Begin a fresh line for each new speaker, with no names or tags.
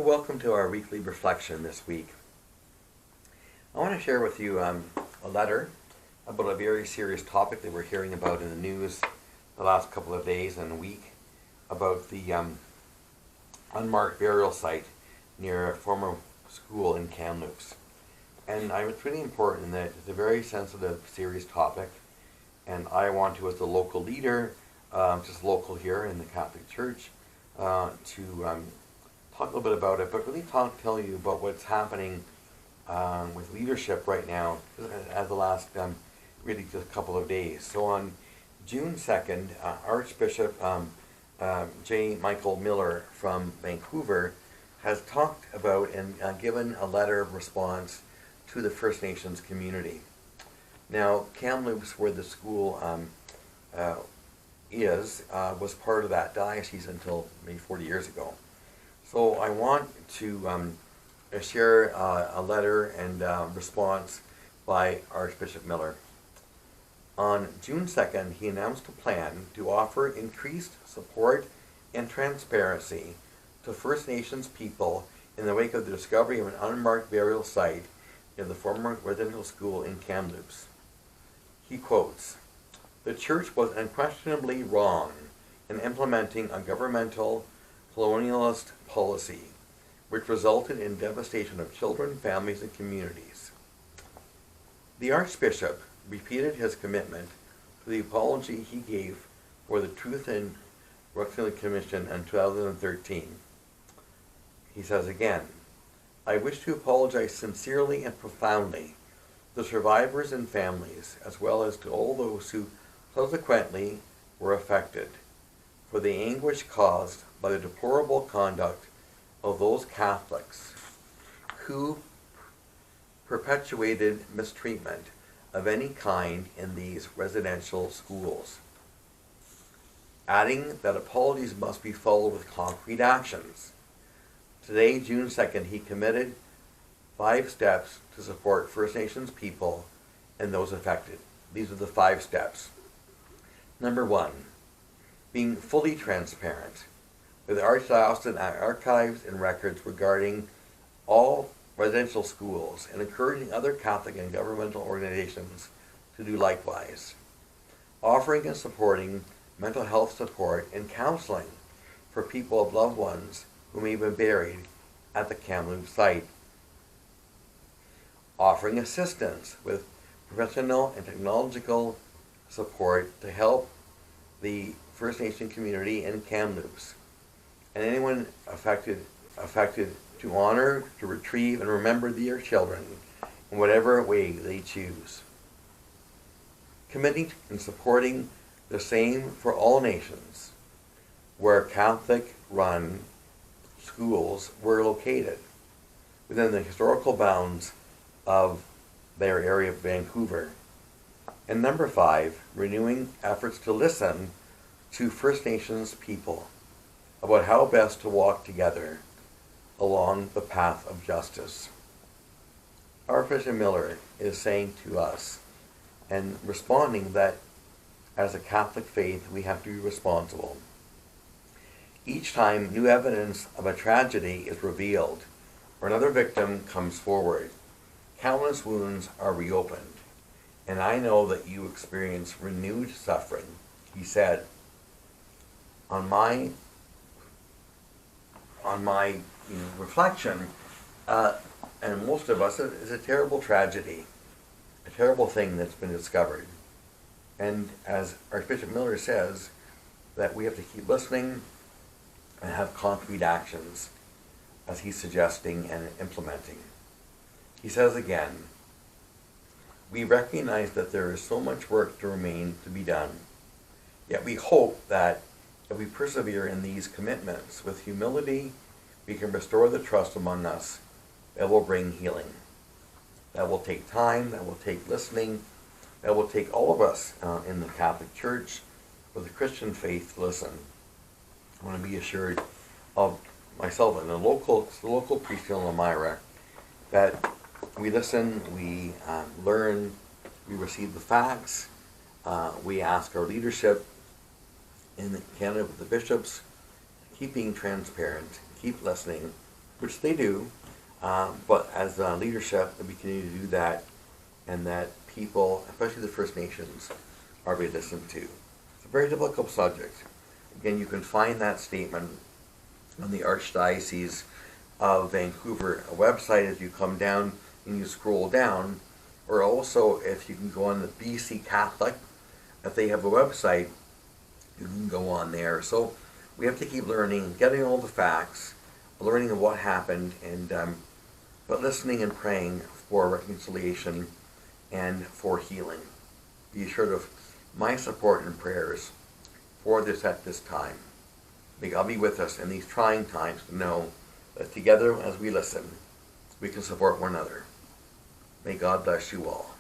welcome to our weekly reflection this week. I want to share with you a letter about a very serious topic that we're hearing about in the news the last couple of days and a week about the unmarked burial site near a former school in Kamloops. And it's really important that it's a very sensitive, serious topic, and I want to, as a local leader, just local here in the Catholic Church, to talk a little bit about it, but really tell you about what's happening with leadership right now as the last really just couple of days. So on June 2nd, Archbishop J. Michael Miller from Vancouver has talked about and given a letter of response to the First Nations community. Now, Kamloops, where the school was part of that diocese until maybe 40 years ago. So I want to share a letter and response by Archbishop Miller. On June 2nd, he announced a plan to offer increased support and transparency to First Nations people in the wake of the discovery of an unmarked burial site near the former residential school in Kamloops. He quotes, "The Church was unquestionably wrong in implementing a governmental colonialist policy which resulted in devastation of children, families, and communities." The Archbishop repeated his commitment to the apology he gave for the Truth and Reconciliation Commission in 2013. He says again, "I wish to apologize sincerely and profoundly to survivors and families, as well as to all those who subsequently were affected, for the anguish caused by the deplorable conduct of those Catholics who perpetuated mistreatment of any kind in these residential schools," adding that apologies must be followed with concrete actions. Today, June 2nd, he committed 5 steps to support First Nations people and those affected. These are the 5 steps. Number 1, being fully transparent with the Archdiocesan archives and records regarding all residential schools and encouraging other Catholic and governmental organizations to do likewise. Offering and supporting mental health support and counseling for people of loved ones who may have been buried at the Kamloops site. Offering assistance with professional and technological support to help the First Nation community in Kamloops and anyone affected to honor, to retrieve, and remember their children in whatever way they choose. Committing and supporting the same for all nations where Catholic-run schools were located within the historical bounds of their area of Vancouver. And number 5, renewing efforts to listen to First Nations people about how best to walk together along the path of justice. Archbishop Miller is saying to us and responding that as a Catholic faith we have to be responsible. Each time new evidence of a tragedy is revealed or another victim comes forward, countless wounds are reopened. And I know that you experience renewed suffering. He said, on my reflection, and most of us, it's a terrible tragedy, a terrible thing that's been discovered. And as Archbishop Miller says, that we have to keep listening and have concrete actions, as he's suggesting and implementing. He says again, "We recognize that there is so much work to remain to be done, yet we hope that if we persevere in these commitments with humility, we can restore the trust among us that will bring healing. That will take time, that will take listening, that will take all of us in the Catholic Church with the Christian faith to listen. I want to be assured of myself and the local priesthood in Elmira that we listen, we learn, we receive the facts, we ask our leadership in Canada with the bishops, keep being transparent, keep listening, which they do, but as leadership, we continue to do that, and that people, especially the First Nations, are being listened to. It's a very difficult subject. Again, you can find that statement on the Archdiocese of Vancouver website as you come down and you scroll down, or also if you can go on the BC Catholic, if they have a website, you can go on there. So we have to keep learning, getting all the facts, learning what happened, and but listening and praying for reconciliation and for healing. Be assured of my support and prayers for this at this time. May God be with us in these trying times to know that together as we listen, we can support one another. May God bless you all.